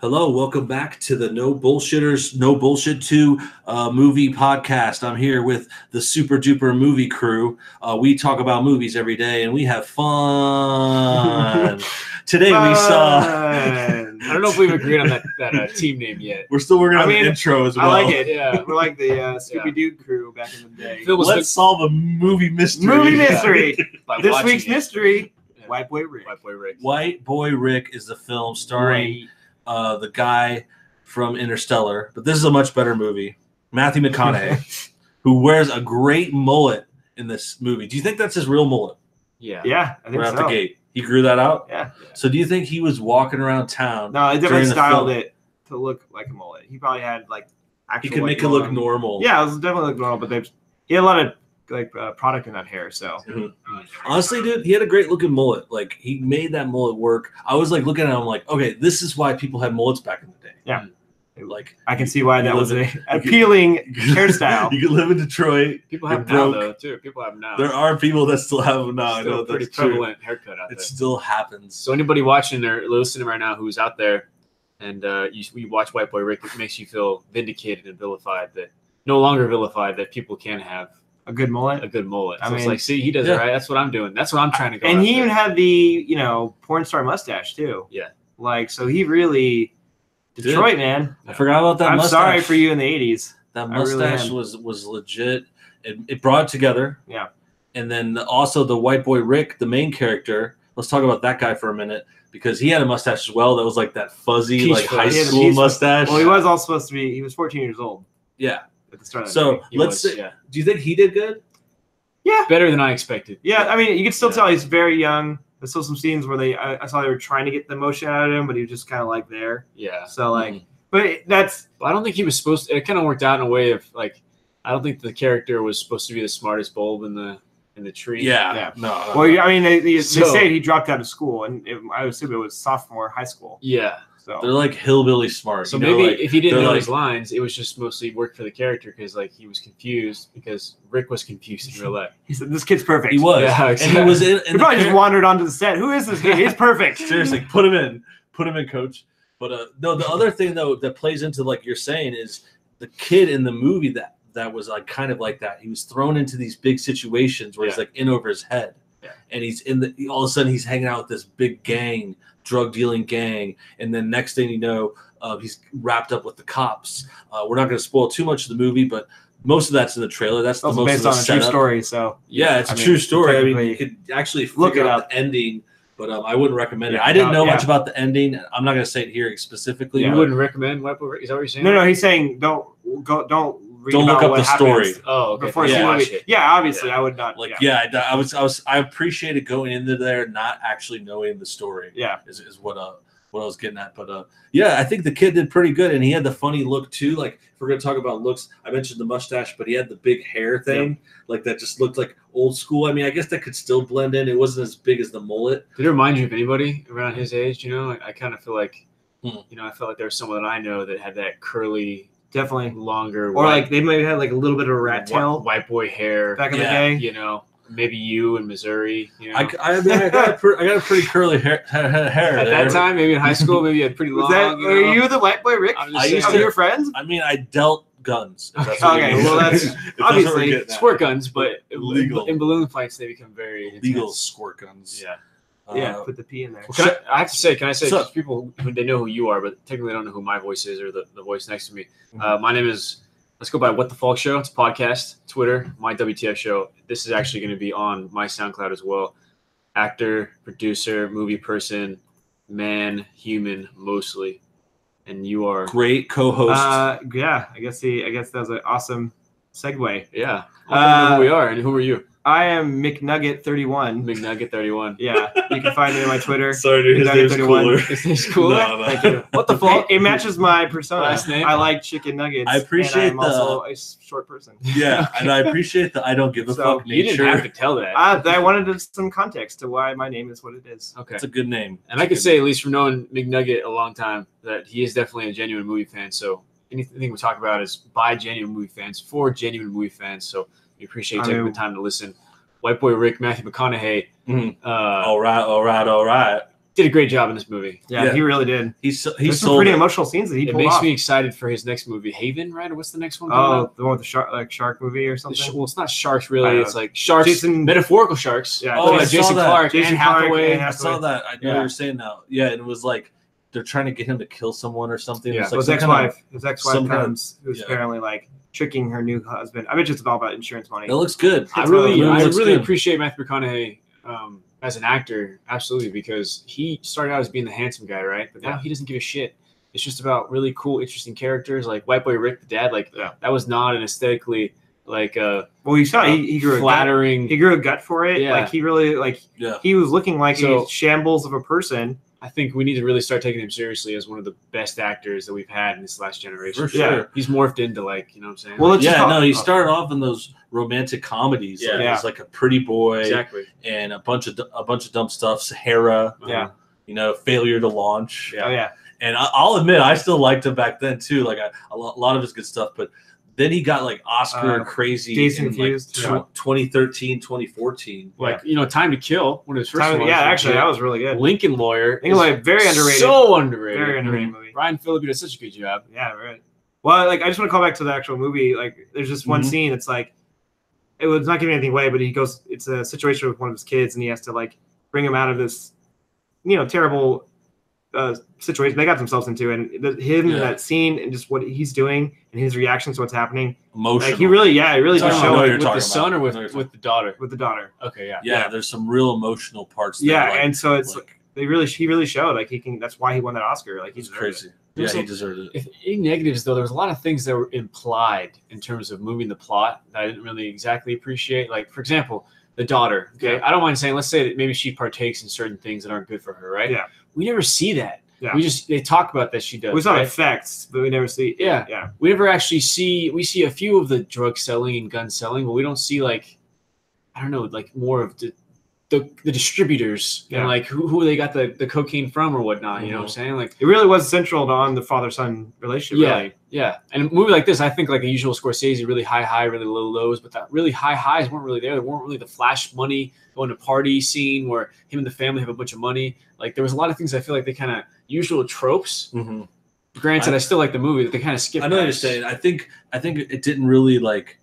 Hello, welcome back to the No Bullshitters, No Bullshit 2 movie podcast. I'm here with the super duper movie crew. We talk about movies every day and we have fun. Today we saw... I don't know if we've agreed on that team name yet. We're still working on the intro as well. I like it, yeah. We're like the Scooby-Doo crew back in the day. Let's solve a movie mystery. Movie mystery! This week's mystery, yeah. White Boy Rick. White Boy Rick is the film starring... the guy from Interstellar, but this is a much better movie. Matthew McConaughey, who wears a great mullet in this movie. Do you think that's his real mullet? Yeah, I think right out the gate. He grew that out? Yeah. So do you think he was walking around town? No, they definitely styled it to look like a mullet. He probably had actual. He could make it look normal. Yeah, it was definitely look normal, but he had a lot of product in that hair. So honestly, dude, he had a great looking mullet. Like he made that mullet work. I was like looking at him like, okay, this is why people had mullets back in the day. Yeah. Like I can see why that was an appealing hairstyle. You could live in Detroit. People have them now, though, too. People have them now. There are people that still have them now. Still I know pretty that's prevalent haircut out there. It still happens. So anybody watching or listening right now who's out there and you watch White Boy Rick, it makes you feel vindicated and vilified no longer vilified that people can have a good mullet. So it's like, see, he does it right. That's what I'm doing. That's what I'm trying to go. And he even had the porn star mustache too. Yeah. So he really Detroit, man. I forgot about that. I'm sorry for you in the '80s. That mustache was legit. It brought it together. Yeah. And then also the White Boy Rick, the main character. Let's talk about that guy for a minute because he had a mustache as well. That was like that fuzzy, high school mustache. Well, he was all supposed to be. He was 14 years old. Yeah. At the start. So let's say, do you think he did good? Yeah. Better than I expected. Yeah. I mean, you can still tell he's very young. There's still some scenes where I saw they were trying to get the emotion out of him, but he was just kind of there. Yeah. So but I don't think he was supposed to. It kind of worked out in a way of I don't think the character was supposed to be the smartest bulb in the tree. Yeah. No. Well, I mean, they say he dropped out of school, and I assume it was sophomore high school. Yeah. So they're like hillbilly smart. So maybe if he didn't know his lines, it was just mostly work for the character because he was confused because Rick was confused in real life. He said, "This kid's perfect." He was. Yeah, exactly. And he was in. He probably just wandered onto the set. Who is this kid? He's perfect. Seriously, put him in, coach. But no, the other thing though that plays into you're saying is the kid in the movie that was kind of like that. He was thrown into these big situations where he's in over his head, and he's all of a sudden he's hanging out with this big gang, drug dealing gang, and then next thing you know, he's wrapped up with the cops. We're not going to spoil too much of the movie, but most of that's in the trailer. That's the most based on a true story. So yeah, it's a true story. I mean, you could actually figure out the ending. But I wouldn't recommend it. I didn't know much about the ending. I'm not going to say it here specifically. You wouldn't recommend White Boy Rick? Is that what you're saying? No, he's saying don't look up the story. Oh, okay. Before you watch it. Yeah, obviously, I would not. I appreciated going into there not actually knowing the story. Yeah, is what I was getting at. But I think the kid did pretty good, and he had the funny look too. If we're gonna talk about looks, I mentioned the mustache, but he had the big hair thing, that just looked like old school. I mean, I guess that could still blend in. It wasn't as big as the mullet. Did it remind you of anybody around his age? I kind of feel like, I felt like there was someone that I know that had that curly. Definitely longer, or they maybe had a little bit of a rat tail, white boy hair back in the day. Maybe you in Missouri. I got a pretty curly hair at that time. Maybe in high school, maybe you had pretty long. Were you the White Boy Rick? I used to your friends. I mean, I dealt guns. Okay, well that's obviously squirt guns, but legal in balloon fights they become very legal intense. Squirt guns. Yeah. Put the P in there. Well, can I say because people they know who you are, but technically don't know who my voice is or the voice next to me. My name is. Let's go by What the Falk Show. It's a podcast, Twitter, my WTF show. This is actually going to be on my SoundCloud as well. Actor, producer, movie person, man, human, mostly. And you are great co-host. Yeah, I guess that was an awesome segue. Yeah. I know who we are, and who are you? I am McNugget31. McNugget31. Yeah, you can find me on my Twitter. Sorry, dude, his name's cooler. His name's cooler? No. Thank you. What the fuck? It matches my persona. Last name? I like chicken nuggets. I appreciate and I'm also a short person. Yeah, and I appreciate the I don't give a fuck nature. You didn't have to tell that. I wanted some context to why my name is what it is. Okay. It's a good name. And I can say, at least from knowing McNugget a long time, that he is definitely a genuine movie fan. So anything we talk about is by genuine movie fans, for genuine movie fans. So we appreciate taking the time to listen. White Boy Rick, Matthew McConaughey. All right. did a great job in this movie. Yeah, he really did. He's some pretty emotional scenes that he pulled off. It makes me excited for his next movie, Haven, right? Or what's the next one? Oh, the one with the shark movie or something. Well, it's not sharks really. It's like sharks, metaphorical sharks. Yeah. Oh, Jason Clarke, Anne Hathaway. I saw that. I know what you're saying now. Yeah, and it was like they're trying to get him to kill someone or something. Yeah, it was like his ex-wife. His ex-wife comes, who's apparently like tricking her new husband. I bet it's all about insurance money. It looks good. I really appreciate Matthew McConaughey as an actor, absolutely, because he started out as being the handsome guy, right? But now he doesn't give a shit. It's just about really cool, interesting characters like White Boy Rick, the dad. Like that was not an aesthetically like well, you saw he grew flattering. He grew a gut for it. Yeah. Like he really he was looking like a shambles of a person. I think we need to really start taking him seriously as one of the best actors that we've had in this last generation. For sure. Yeah. He's morphed into like, you know what I'm saying? Well, he started off in those romantic comedies. Yeah. Like, he's like a pretty boy. Exactly. And a bunch of dumb stuff. Sahara. Yeah. You know, failure to launch. Yeah. Oh, yeah. And I'll admit, I still liked him back then too. Like a lot of his good stuff, but then he got like Oscar crazy Dazed and in Confused, 2013, 2014. Like, you know, Time to Kill, one of his first ones. Yeah, actually, that was really good. Lincoln Lawyer. Very underrated. So underrated. Very underrated movie. Ryan Phillippe did such a good job. Yeah, right. Well, like, I just want to call back to the actual movie. Like, there's just one scene. It's like, it was not giving anything away, but he goes, it's a situation with one of his kids, and he has to, like, bring him out of this, you know, terrible situation they got themselves into, and him in that scene and just what he's doing and his reactions to what's happening. Emotional. Like he really does show it with the son or with the daughter. With the daughter. Okay, yeah. There's some real emotional parts there. Yeah, and so it's like he really showed like he can. That's why he won that Oscar. Like he's crazy. Yeah, he deserved it. If any negatives though, there was a lot of things that were implied in terms of moving the plot that I didn't really exactly appreciate. Like for example, the daughter. Okay, I don't mind saying, let's say that maybe she partakes in certain things that aren't good for her, right? Yeah. We never see that. Yeah. they talk about that she does. We saw effects, but we never see. Yeah. We never actually see. We see a few of the drug selling and gun selling, but we don't see like, I don't know, like more of the distributors and like who they got the cocaine from or whatnot. You know what I'm saying? Like it really was central on the father-son relationship. Yeah, really. Yeah. And a movie like this, I think like a usual Scorsese, really high, really low lows, but that really high highs weren't really there. There weren't really the flash money going to party scene where him and the family have a bunch of money. Like there was a lot of things I feel like they kind of usual tropes. Granted, I still like the movie, but they kind of skip. I know what you're saying. I think it didn't really like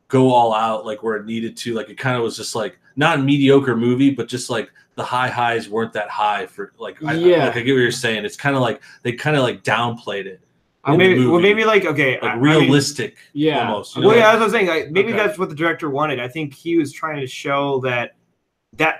go all out like where it needed to. Like it kind of was just like not a mediocre movie, but just like the high highs weren't that high for like. I get what you're saying. It's kind of like they kind of like downplayed it. Maybe like okay, like realistic. Almost. You know? Well, yeah, as I was saying, like, maybe that's what the director wanted. I think he was trying to show that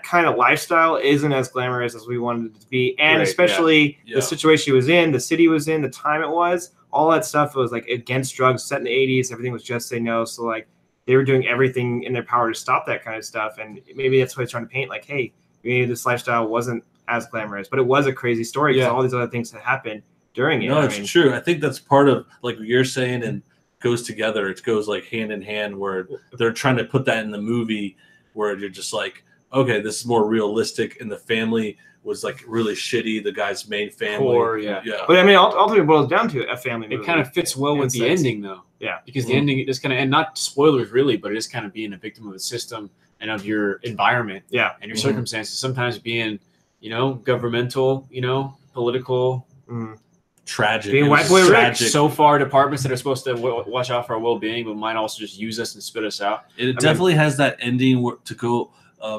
kind of lifestyle isn't as glamorous as we wanted it to be, and especially the situation he was in, the city was in, the time it was, all that stuff was like against drugs, set in the 80s. Everything was just say no. So like they were doing everything in their power to stop that kind of stuff, and maybe that's what he's trying to paint. Like, hey, maybe this lifestyle wasn't as glamorous, but it was a crazy story because all these other things that happened during it. No, it's true. I think that's part of like what you're saying and goes together. It goes like hand in hand where they're trying to put that in the movie where you're just like, okay, this is more realistic, and the family was like really shitty. The guy's main family, But I mean, ultimately, it boils down to a family movie. It kind of fits well with the ending, though. Yeah, because the ending is kind of, and not spoilers really, but it is kind of being a victim of the system and of your environment, and your circumstances. Sometimes being, you know, governmental, you know, political. Tragic. Being White Boy Rick. So far, departments that are supposed to watch out for our well-being, but might also just use us and spit us out. It definitely has that ending to go.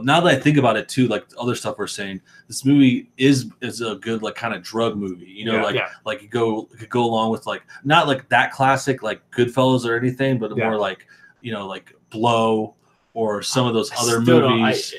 Now that I think about it too, like other stuff we're saying, this movie is a good like kind of drug movie. You know, like it could go along with like not like that classic like Goodfellas or anything, but more like you know like Blow or some of those other movies.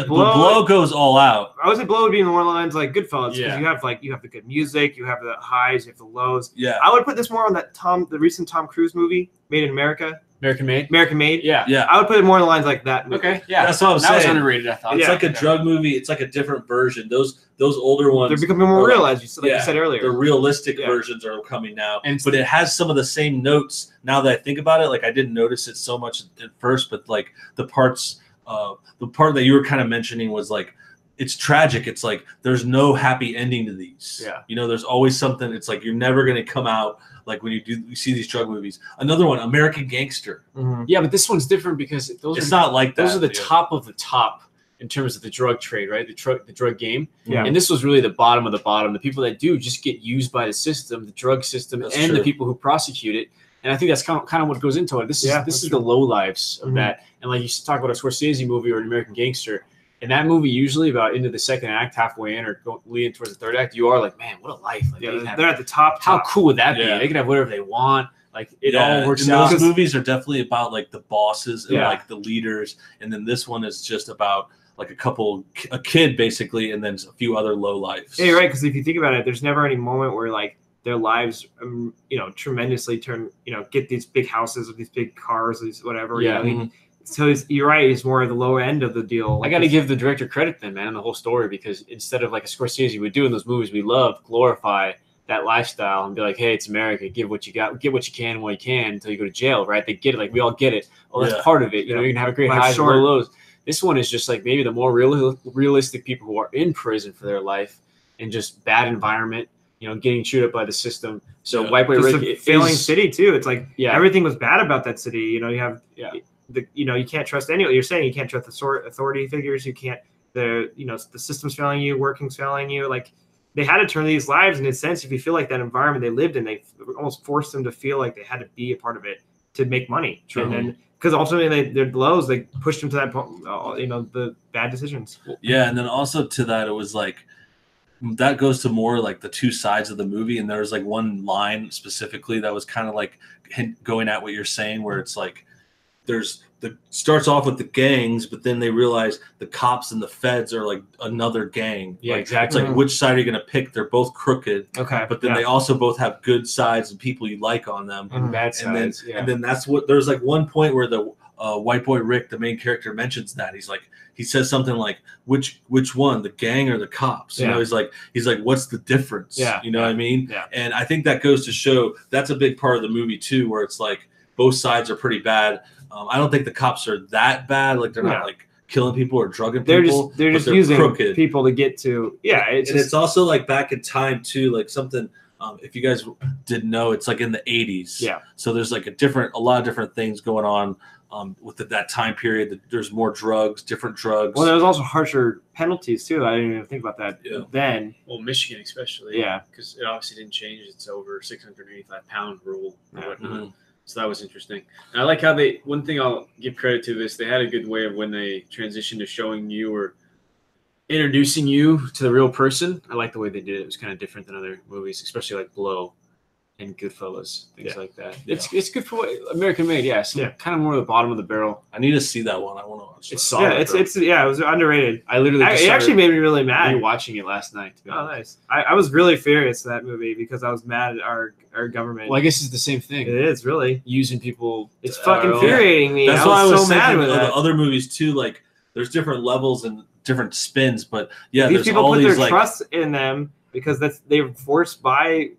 Blow goes all out. I would say Blow would be in the one lines like Goodfellas because you have the good music, you have the highs, you have the lows. Yeah, I would put this more on the recent Tom Cruise movie, Made in America. American Made. Yeah. I would put it more in the lines like that movie. Okay. Yeah. That's what I'm saying. That was underrated, I thought. It's like a drug movie. It's like a different version. Those older ones. They're becoming more real, as you said earlier. The realistic versions are coming now. But it has some of the same notes now that I think about it. Like I didn't notice it so much at first, but like the part that you were kind of mentioning was like, it's tragic. It's like there's no happy ending to these. Yeah. You know, there's always something. It's like you're never going to come out like when you see these drug movies. Another one, American Gangster. Yeah, but this one's different because it's not like that. Those are the top of the top in terms of the drug trade, right? The drug game. Yeah. And this was really the bottom of the bottom. The people that do just get used by the system, the drug system, the people who prosecute it. And I think that's kind of what goes into it. This is the low lives of that. And like you talk about a Scorsese movie or an American Gangster, in that movie, usually about into the second act, halfway in, or leading towards the third act, you are like, man, what a life! Like, they're at the top. How cool would that be? They can have whatever they want. Like it all works out. Those movies are definitely about like the bosses and like the leaders, and then this one is just about like a kid basically, and then a few other low lives. Yeah, you're right. Because if you think about it, there's never any moment where like their lives, tremendously get these big houses with these big cars, these whatever. Yeah. I mean, so you're right. It's more the lower end of the deal. Like I got to give the director credit then, man, on the whole story, because instead of like a Scorsese would do in those movies we love, glorify that lifestyle and be like, hey, it's America. Give what you got, get what you can while you can until you go to jail, right? They get it. Like we all get it. Oh, that's part of it. You know, you can have a great highs and low lows. This one is just like maybe the more realistic people who are in prison for their life and just bad environment, getting chewed up by the system. So White Boy Rick, a failing city too. It's like everything was bad about that city. You have you can't trust anyone. You're saying you can't trust the authority figures. You can't the system's failing you, working's failing you. Like they had to turn these lives, in a sense, if you feel like that environment they lived in, they almost forced them to feel like they had to be a part of it to make money. True. And then because ultimately their lows, they pushed them to that point, the bad decisions. Yeah, and then also to that, it was like that goes to more like the two sides of the movie, and there was like one line specifically that was kind of like going at what you're saying, where it's like starts off with the gangs, but then they realize the cops and the feds are like another gang. Yeah, like, exactly. It's like which side are you going to pick? They're both crooked. Okay, but then they also both have good sides and people you like on them, and bad sides. And then that's what there's like one point where the White Boy Rick, the main character, mentions that he says something like which one, the gang or the cops? Yeah. He's like what's the difference? Yeah, you know what I mean? Yeah. And I think that goes to show that's a big part of the movie too, where it's like both sides are pretty bad. I don't think the cops are that bad. Like they're not like killing people or drugging people. They're just using crooked people to get to. Yeah, it's also like back in time too. Like something. If you guys didn't know, it's like in the 80s. Yeah. So there's like a lot of different things going on with that time period. There's more drugs, different drugs. Well, there was also harsher penalties too. I didn't even think about that then. Well, Michigan especially. Yeah. Because it obviously didn't change. It's over 685-pound rule or whatnot. Mm-hmm. So that was interesting. And I like how one thing I'll give credit to this, they had a good way of when they transitioned to showing you or introducing you to the real person. I like the way they did it. It was kind of different than other movies, especially like Blow and Goodfellas, things like that. Yeah. It's good for American made, kind of more the bottom of the barrel. I need to see that one. I want to watch that. It's solid. It was underrated. I literally it actually made me really mad watching it last night. To be honest. Nice. I was really furious at that movie because I was mad at our government. Well, I guess it's the same thing. It is really using people. It's fucking infuriating me. That's why I was so mad with that. Other movies too. Like there's different levels and different spins, but these there's people all put these their trust in them because they're forced by.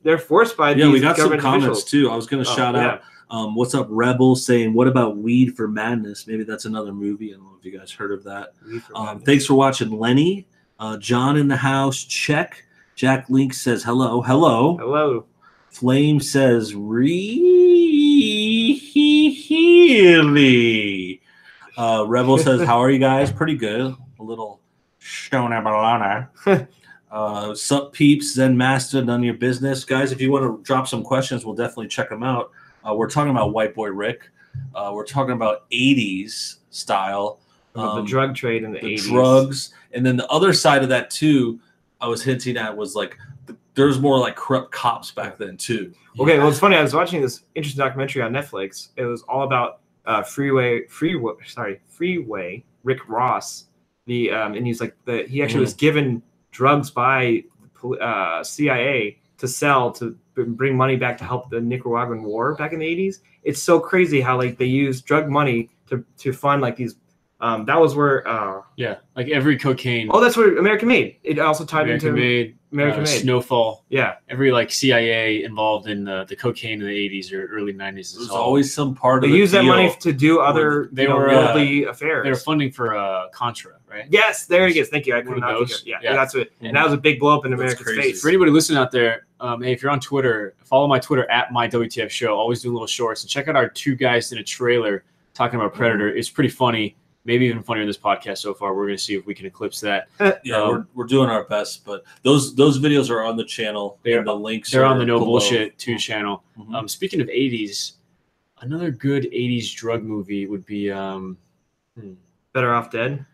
They're forced by these we got some comments officials. too. I was going to shout out. What's up, Rebel? Saying, what about Weed for Madness? Maybe that's another movie. I don't know if you guys heard of that. Thanks for watching, Lenny. John in the house. Check. Jack Link says hello. Hello. Flame says really. Rebel says, how are you guys? Pretty good. A little Stone Abalana. Sup peeps, Zen Master, none of your business. Guys, if you want to drop some questions, we'll definitely check them out. We're talking about White Boy Rick. We're talking about 80s style. The drug trade in the 80s. Drugs. And then the other side of that, too, I was hinting at was like there's more like corrupt cops back then, too. Okay, well, it's funny. I was watching this interesting documentary on Netflix. It was all about Freeway Rick Ross. And he's like, he actually was given drugs by the CIA to sell to bring money back to help the Nicaraguan war back in the 80s. It's so crazy how like they use drug money to fund like these. That was where like every cocaine. Oh, that's where American Made. It also tied into American Made. Snowfall. Yeah, every like CIA involved in the cocaine in the 80s or early 90s. There's always some part they of use that money to do other worldly affairs. They were funding for Contra. Right? Yes, there it is. Thank you. I could not think of it. Yeah, that's it. And that was a big blow up in American space. For anybody listening out there, hey, if you're on Twitter, follow my Twitter at MyWTF Show. Always doing little shorts and check out our two guys in a trailer talking about Predator. It's pretty funny. maybe even funnier in this podcast so far. We're going to see if we can eclipse that. Yeah, we're doing our best, but those videos are on the channel. The links they're on the No below. Bullshit 2 channel. Speaking of 80s, another good 80s drug movie would be Better Off Dead.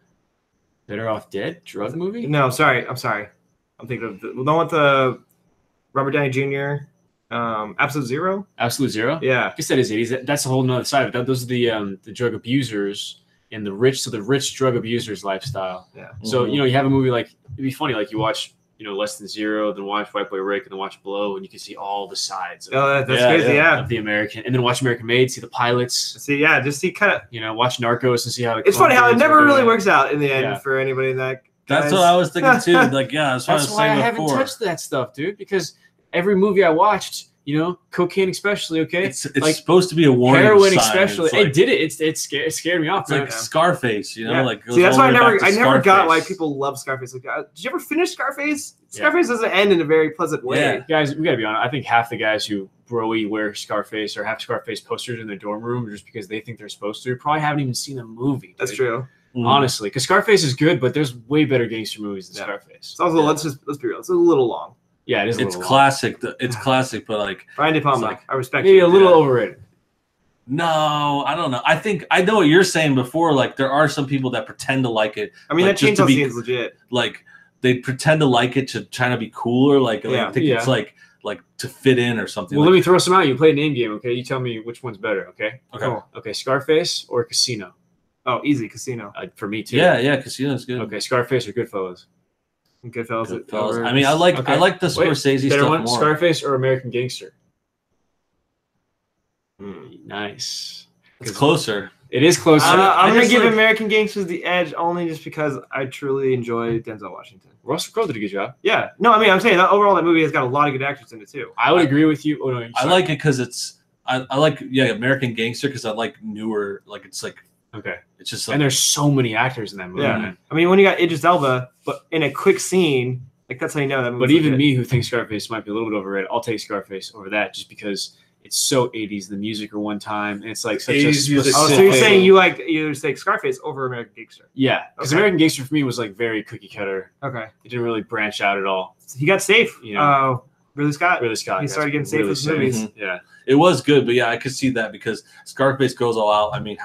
Better Off Dead drug movie? No, I'm sorry. I'm thinking of the one with the Robert Downey Jr. Absolute Zero. Absolute Zero? Yeah. I guess that is 80s. That's a whole nother side of it. Those are the drug abusers and the rich. So the rich drug abusers lifestyle. Yeah. So, you have a movie like, it'd be funny, like you watch, Less Than Zero, then watch White Boy Rick, and then watch Blow, and you can see all the sides of, that's crazy, of the American. And then watch American Made, see the pilots. See, just see kind of, watch Narcos and see how it's funny how it never really works out in the end for anybody that. That's what I was thinking too. Like, that's why I haven't touched that stuff, dude, because every movie I watched, cocaine especially, okay? It's like, supposed to be a warning heroin sign. especially. Like, it did it. It scared me off. It's like Scarface, like. See, that's why I never got why people love Scarface. Like, did you ever finish Scarface? Scarface doesn't end in a very pleasant way. Yeah. Guys, we gotta be honest. I think half the guys who broy wear Scarface or have Scarface posters in their dorm room just because they think they're supposed to probably haven't even seen a movie. Dude. That's true. Honestly, because Scarface is good, but there's way better gangster movies than Scarface. It's also let's be real. It's a little long. Yeah, it is. It's classic. It's classic, but like Brian De Palma, I respect. Maybe a little overrated. No, I don't know. I think I know what you're saying before. Like there are some people that pretend to like it. I mean, that chainsaw scene is legit. Like they pretend to like it to try to be cooler. Like I think it's like to fit in or something. Well, let me throw some out. You play a name game, okay? You tell me which one's better, okay? Okay. Cool. Okay, Scarface or Casino? Oh, easy, Casino. For me too. Yeah, Casino's good. Okay, Scarface or Goodfellas? Goodfellas. I mean, I like the Scorsese stuff more. Scarface or American Gangster? Nice. It's closer. It is closer. I'm going to give American Gangsters the edge only just because I truly enjoy Denzel Washington. Russell Crowe did a good job. Yeah. No, I mean, I'm saying that overall that movie has got a lot of good actors in it too. I would agree with you. Oh, no, I like it because I like American Gangster because I like newer, like it's like. Okay. It's just like, and there's so many actors in that movie. Yeah. I mean, when you got Idris Elba, but in a quick scene, like that's how you know that movie. But even me, who thinks Scarface might be a little bit overrated, I'll take Scarface over that just because it's so 80s. The music are one time, and it's like such a specific. Oh, so you're saying you take Scarface over American Gangster? Yeah, because American Gangster for me was like very cookie cutter. Okay. It didn't really branch out at all. He got safe. Ridley Scott. He started getting safe with movies. Yeah. It was good, but I could see that because Scarface goes all out. I mean,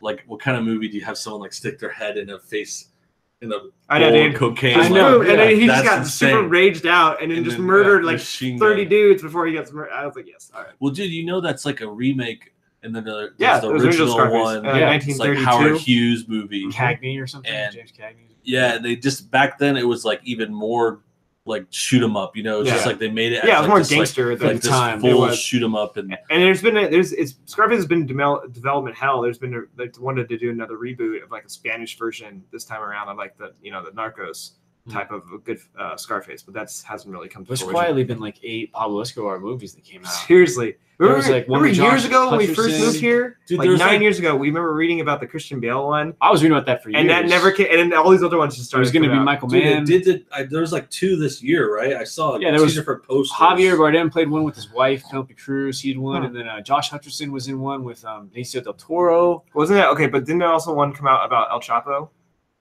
like, what kind of movie do you have someone like stick their head in a bowl of cocaine? I know, and then he just got super raged out, and then just murdered like 30 dudes before he gets murdered. I was like, yes, all right. Well, dude, that's like a remake, and then there's the original one, 1932. It's like Howard Hughes movie, Cagney or something, and, James Cagney. Yeah, they just back then it was like even more. Like shoot 'em up, it's just like they made it. Yeah, it was more gangster at the time. Full shoot 'em up, and Scarface has been development hell. There's been wanted to do another reboot of like a Spanish version this time around of like the the Narcos type of a good Scarface, but that hasn't really come to fruition. There's quietly been like 8 Pablo Escobar movies that came out. Seriously. Remember years ago when we first moved here? Dude, like 9 years ago, we remember reading about the Christian Bale one. I was reading about that for years. And that never came, and then all these other ones just started. It was going to be Michael Mann. There was like 2 this year, right? I saw there was 2 different posters. Javier Bardem played one with his wife, Penelope Cruz. He had one. And then Josh Hutcherson was in one with Benicio del Toro. Wasn't that? Okay, but didn't there also one come out about El Chapo?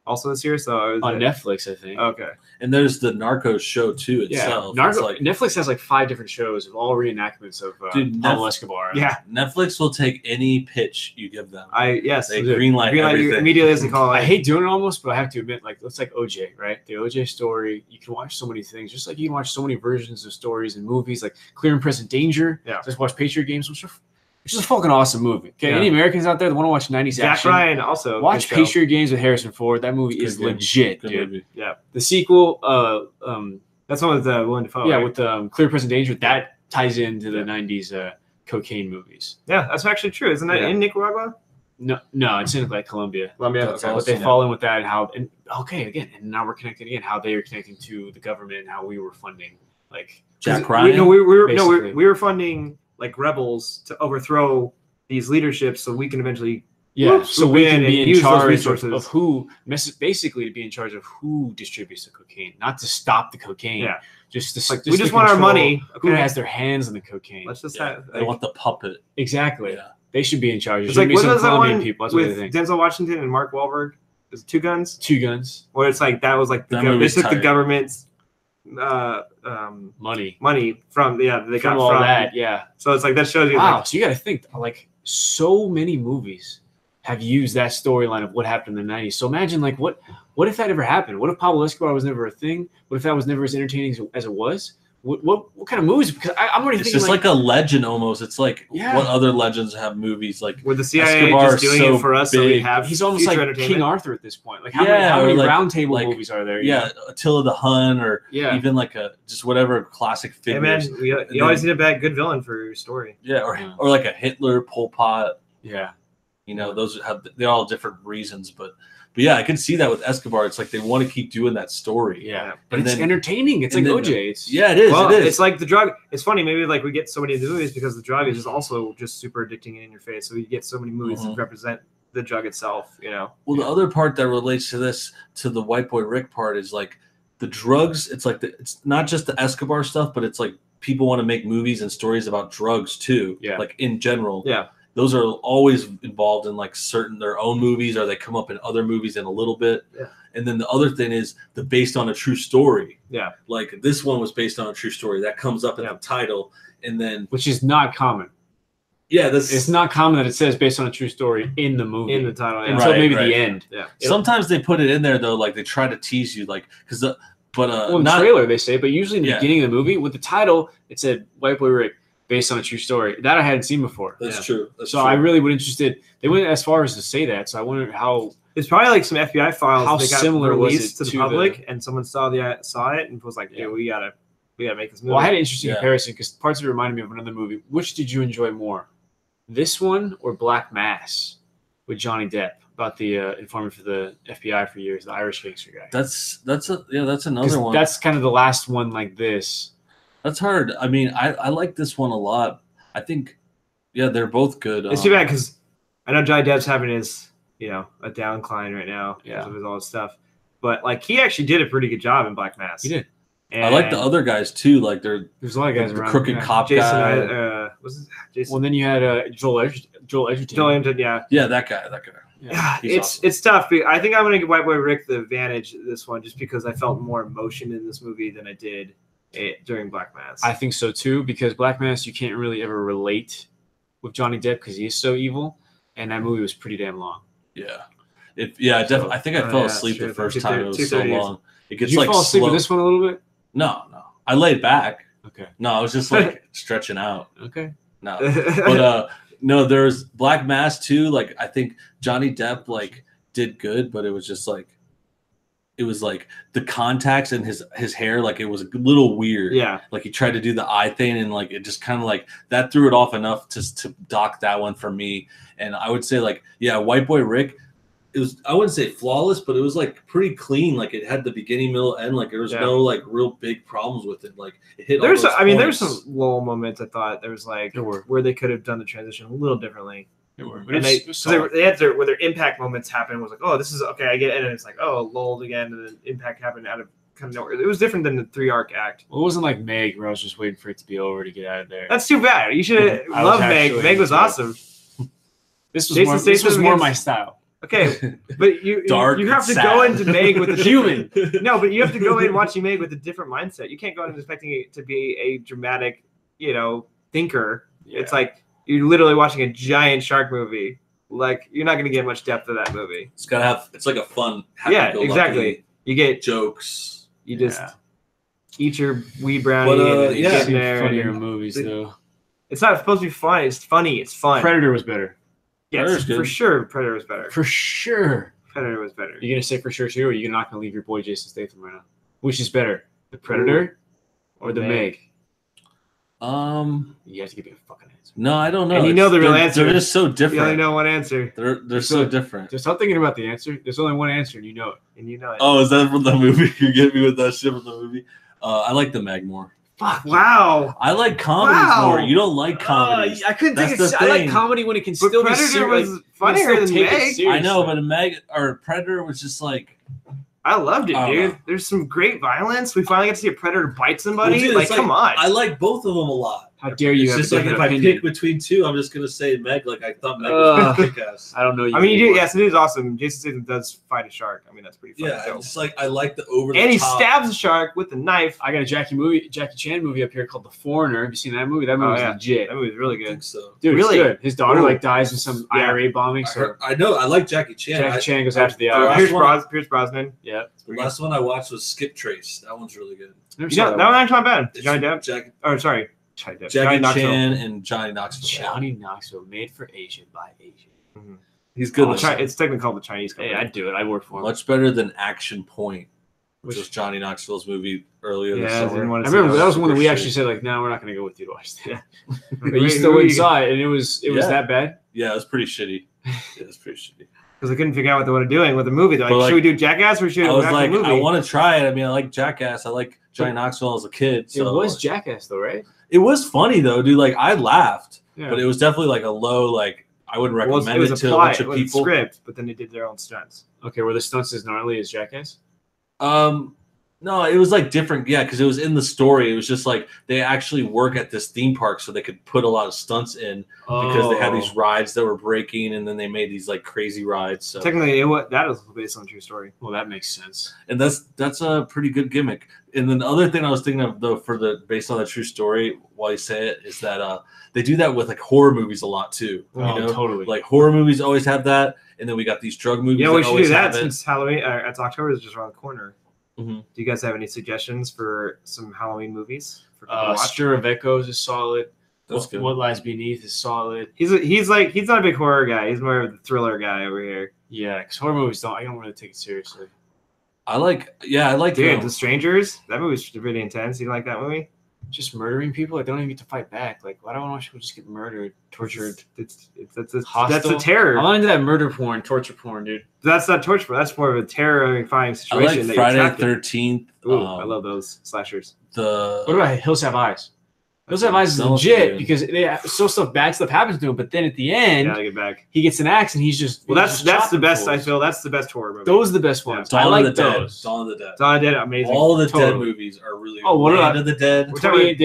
Also this year? So on Netflix, I think. Okay. And there's the Narcos show too itself. Yeah, Netflix has like 5 different shows of all reenactments of Pablo Escobar. Yeah. Netflix will take any pitch you give them. They greenlight everything. Immediately as they call it. I hate doing it almost, but I have to admit, like it's like OJ, right? The OJ story. You can watch so many things, just like you can watch so many versions of stories and movies, like Clear and Present Danger. Yeah. Just watch Patriot Games, which is a fucking awesome movie. Okay, any Americans out there that want to watch 90s action? Jack Ryan also. Watch Patriot Games with Harrison Ford. That movie is legit, dude. Movie. Yeah. The sequel, that's one with Willem Dafoe. Yeah, right? With Clear Present Danger. That ties into the 90s cocaine movies. Yeah, that's actually true. Isn't that in Nicaragua? No, it's in like Colombia. Okay. They fall in with that and and now we're connected again. How they are connecting to the government and how we were funding like Jack Ryan. We were funding like rebels to overthrow these leaderships so we can eventually so we can be in charge of who basically to be in charge of who distributes the cocaine, not to stop the cocaine. Yeah. Just we just want our money. Who has their hands on the cocaine? Let's just they want the puppet. Exactly. Yeah. They should be in charge. It's like what was that one people? That's with Denzel Washington and Mark Wahlberg? Is it Two Guns? Two Guns. Where it's like that was like they took the government's money from they got from all that. Yeah. So it's like that shows you. Wow. Like, so you got to think like so many movies have used that storyline of what happened in the 90s. So imagine like what if that ever happened? What if Pablo Escobar was never a thing? What if that was never as entertaining as it was? What kind of movies? Because I'm already thinking it's just like a legend almost. It's like what other legends have movies like with the CIA Escobar just doing it for us, so we have he's almost like King Arthur at this point. Like how many like, round table movies are there? Yeah, Attila the Hun, or even like just whatever classic figures. Hey man, you always need a good villain for your story. Yeah, or like a Hitler, Pol Pot. Yeah, you know those they're all different reasons, but yeah, I can see that with Escobar. It's like they want to keep doing that story. Yeah, but it's entertaining. It's like OJ. It is. Well, it is. It's like the drug. It's funny. Maybe like we get so many of the movies because the drug is also just super addicting and in your face. So you get so many movies that represent the drug itself. You know. Well, the other part that relates to this, to the White Boy Rick part, is like the drugs. It's like it's not just the Escobar stuff, but it's like people want to make movies and stories about drugs too. Yeah. Like in general. Yeah. Those are always involved in like their own movies, or they come up in other movies in a little bit. Yeah. And then the other thing is the based on a true story. Yeah. Like this one was based on a true story. That comes up in the title, and then which is not common. Yeah, it's not common that it says based on a true story in the movie. In the title. Yeah. Until maybe the end. Yeah. Sometimes they put it in there though, like they try to tease you, like because in the trailer they say, but usually in the beginning of the movie with the title it said White Boy Rick. Based on a true story that I hadn't seen before. That's true. That's so true. I really would interested. They went as far as to say that. So I wonder how it's probably like some FBI files. How they got similar released was it to the public, and someone saw it and was like, "Yeah, we gotta make this movie." Well, I had an interesting comparison because parts of it reminded me of another movie. Which did you enjoy more, this one or Black Mass with Johnny Depp about the informant for the FBI for years, the Irish gangster guy? That's another one. That's kind of the last one like this. That's hard. I mean, I like this one a lot. I think, they're both good. It's too bad because I know Johnny Depp's having his, a downcline right now because of all his stuff. But like he actually did a pretty good job in Black Mass. He did. And I like the other guys too. Like there's a lot of guys around. Crooked cop guy. Jason? Well, then you had Joel Edgerton. Joel Edgerton, yeah. Yeah, that guy. Yeah, it's tough. I think I'm gonna give White Boy Rick the advantage this one just because I felt more emotion in this movie than I did during Black Mass. I think so too, because Black Mass you can't really ever relate with Johnny Depp because he is so evil, and that movie was pretty damn long. Yeah, definitely. I think I fell asleep the first time. It was so long. It gets Did you fall asleep with this one a little bit? No. I laid back. Okay. No, I was just like stretching out. Okay. No, but no, there's Black Mass too. Like I think Johnny Depp like did good, but it was just like. It was like the contacts and his hair, like it was a little weird. Yeah. Like he tried to do the eye thing and like it just kind of like that threw it off enough to dock that one for me. And I would say like, White Boy Rick, it was, I wouldn't say flawless, but it was like pretty clean. Like it had the beginning, middle, end. Like there was no like real big problems with it. Like it hit. There's some lull moments. I thought there was like where they could have done the transition a little differently. And they had where their impact moments happened was like, oh, this is okay, I get it, and it's like, oh, lulled again, and then impact happened out of kind of nowhere. It was different than the 3-arc act. Well, it wasn't like Meg where I was just waiting for it to be over to get out of there. That's too bad. You should have loved Meg. Meg was awesome. This was more my style. Okay, but you have to go into Meg with a human. No, but you have to go in watching Meg with a different mindset. You can't go in expecting it to be a dramatic, thinker. Yeah. It's like. You're literally watching a giant shark movie. Like you're not going to get much depth of that movie. It's gotta have. It's like a fun. Exactly. You get jokes. You just eat your wee brownie. But funnier movies though. It's not supposed to be fun. It's funny. It's fun. Predator was better. Yes, for sure. Predator was better. For sure. Predator was better. You're gonna say for sure too, or you're not gonna leave your boy Jason Statham right now? Which is better, the Predator or the Meg? You have to give me a fucking answer. No, I don't know. And you know the real answer. They're just so different. You only know one answer. They're so different. Just stop thinking about the answer. There's only one answer, and you know it. And you know it. Oh, is that from the movie? You get me with that shit from the movie? I like the Meg more. Fuck! Wow. I like comedies more. You don't like comedies. I couldn't think of. I like comedy when it can still be serious. Predator was funnier than Meg. I know, but Predator was just like. I loved it, dude. There's some great violence. We finally get to see a predator bite somebody. Well, dude, come on. I like both of them a lot. How dare you? It's have just a like if different I opinion. pick between two, I'm just gonna say Meg. Like I thought Meg was pretty kick-ass. I don't know. I mean, you do. Yes, it is awesome. Jason Statham does fight a shark. I mean, that's pretty fun. Yeah, it's like I like the over. And he stabs a shark with a knife. I got a Jackie Chan movie up here called The Foreigner. Have you seen that movie? That movie was legit. That movie was really I good. think so. Dude, really it's good. His daughter like dies in some IRA bombing. So I know. I like Jackie Chan. Jackie Chan goes after the IRA. Pierce Brosnan. Yeah. The last one I watched was Skip Trace. That one's really good. That one actually not bad. It's Johnny Depp. Jackie Johnny Chan and Johnny Knoxville. Johnny Knoxville, made for Asian by Asian. Mm-hmm. He's good. It's technically called the Chinese company. Hey, I'd do it. I'd work for him. Much better than Action Point, which was Johnny Knoxville's movie earlier this summer. I remember that was one that we actually said like, no, we're not going to go with you to watch that. But you still went and saw it, and it was that bad. Yeah, it was pretty shitty. It was pretty shitty. Because they couldn't figure out what they were doing with the movie. They're like, should we do Jackass or should we do movie? I want to try it. I mean, I like Jackass. I like Johnny Knoxville as a kid. So it was Jackass though, right? It was funny though, dude. Like I laughed, but it was definitely like a low. Like I wouldn't recommend it to a bunch of people. Script, but then they did their own stunts. Okay, were the stunts as gnarly as Jackass? No, it was like different. Yeah, because it was in the story. It was just like they actually work at this theme park, so they could put a lot of stunts in because they had these rides that were breaking, and then they made these like crazy rides. So technically, that was based on a true story. Well, that makes sense. And that's a pretty good gimmick. And then the other thing I was thinking of though, based on the true story, while you say it, is that they do that with like horror movies a lot too. Totally. Like horror movies always have that, and then we got these drug movies. Yeah, we should do that since Halloween. It's October is just around the corner. Mm-hmm. Do you guys have any suggestions for some Halloween movies? Stir of Echoes is solid. That's good. What Lies Beneath is solid. He's not a big horror guy. He's more of the thriller guy over here. Yeah, because horror movies I don't really take it seriously. I like. Dude, The Strangers. That movie's really intense. You like that movie? Just murdering people. Like they don't even get to fight back. Like why don't I want people just get murdered, tortured? That's the terror. I'm not into that murder porn, torture porn, dude. That's not torture porn. That's more of a terrifying situation. I like Friday the 13th. I love those slashers. What about Hills Have Eyes? Hills Have Eyes is legit because bad stuff happens to him, but then at the end, get back. He gets an axe and he's just that's the best. I feel that's the best horror movie. Those are the best ones. I like those. Dawn of the Dead. Dawn of the Dead, amazing. All the Dead movies are really. Oh, what about Land of the Dead? We're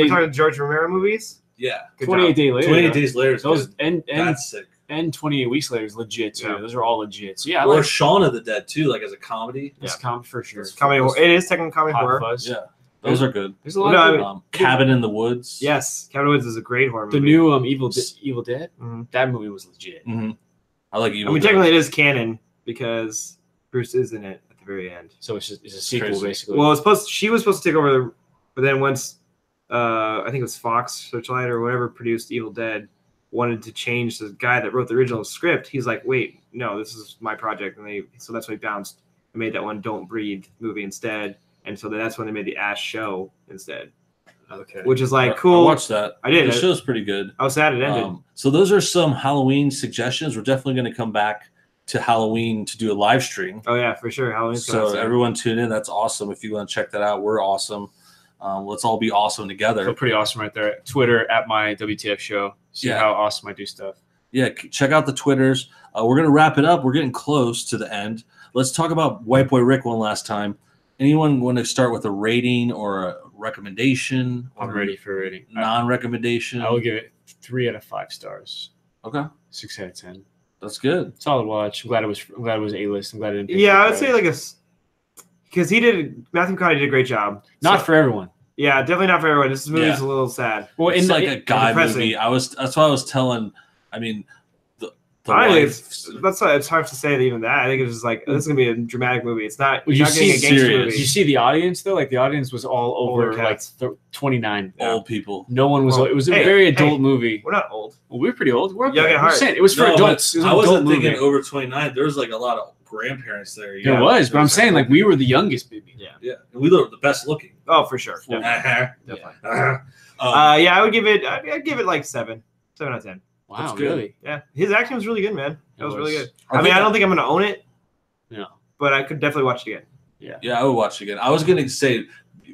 talking George Romero movies. Yeah, 28 Days Later. 28 Days Later. Those that's sick. And 28 Weeks Later is legit too. Yeah. Those are all legit. So yeah, or Shaun of the Dead too, like as a comedy. It's comedy for sure. It's comedy. It is technically comedy horror. Fuzz. Yeah. Those are good. There's a lot of Cabin in the Woods. Yes, Cabin in the Woods is a great horror movie. The new Evil Dead. Mm-hmm. That movie was legit. Mm-hmm. I like Evil. I mean, technically it is canon because Bruce is in it at the very end. So it's a sequel basically. Well, she was supposed to take over, but then once I think it was Fox Searchlight or whatever produced Evil Dead wanted to change the guy that wrote the original script. He's like, wait, no, this is my project, and so that's why he bounced and made that one Don't Breathe movie instead. And so that's when they made the Ash show instead. Okay. Which is like cool. I watched that. I did. The show's pretty good. I was sad it ended. So those are some Halloween suggestions. We're definitely going to come back to Halloween to do a live stream. Oh yeah, for sure. Halloween. So everyone tune in. That's awesome. If you want to check that out, we're awesome. Let's all be awesome together. Feel pretty awesome right there. Twitter at my WTF show. See how awesome I do stuff. Yeah, check out the Twitters. We're going to wrap it up. We're getting close to the end. Let's talk about White Boy Rick one last time. Anyone want to start with a rating or a recommendation? I'm ready for a rating. Non-recommendation. I will give it 3 out of 5 stars. Okay. 6 out of 10. That's good. Solid watch. I'm glad it was A-list. I'm glad it didn't. Yeah, I would say because Matthew McConaughey did a great job. Not for everyone. Yeah, definitely not for everyone. This movie's a little sad. Well, it's like a guy movie. That's why I was telling. I mean, that's why it's hard to say even that. I think it's just like this is gonna be a dramatic movie. It's not. Well, you're not getting a gangster movie. Did you see the audience though? Like the audience was all over like 29 old people. No one was. It was a very adult movie. We're not old. Well, we're pretty old. We're young at heart. It was for adults. I wasn't thinking over 29. There was like a lot of grandparents there. There was, but I'm saying like we were the youngest baby. Yeah, and we were the best looking. Oh, for sure. Definitely. I would give it. I'd give it like 7 out of 10. Wow, that's really? Good. Yeah, his acting was really good, man. That was really good. I mean, I don't think I'm gonna own it. Yeah, but I could definitely watch it again. Yeah, I would watch it again. I was gonna say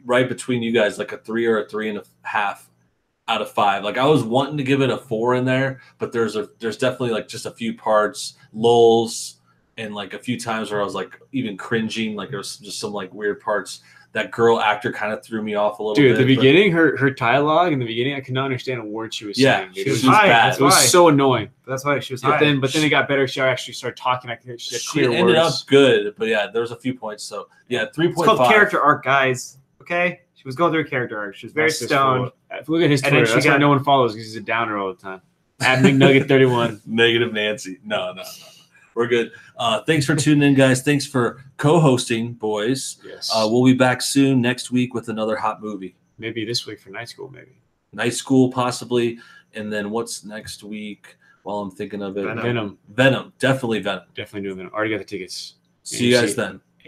right between you guys, like a 3 or a 3.5 out of 5. Like I was wanting to give it a 4 in there, but there's definitely like just a few parts, lulls, and like a few times where I was like even cringing. Like there was just some like weird parts that girl actor kind of threw me off a little bit. Dude, at the beginning, her dialogue in the beginning, I could not understand a word she was saying. She was high. bad. It was so annoying. That's why she was high. But then it got better. She actually started talking. She had clear ended words. up good, but yeah, there was a few points. So yeah, 3.5. It's called character arc, guys. Okay, she was going through a character arc. She was very stoned. Look at his Twitter. That's why no one follows because he's a downer all the time. At McNugget31. Negative Nancy. No. We're good. Thanks for tuning in, guys. Thanks for co-hosting, boys. Yes. We'll be back soon next week with another hot movie. Maybe this week for Night School, maybe. Night School, possibly. And then what's next week while I'm thinking of it? Venom. Venom. Definitely Venom. Definitely doing Venom. Already got the tickets. See you guys then.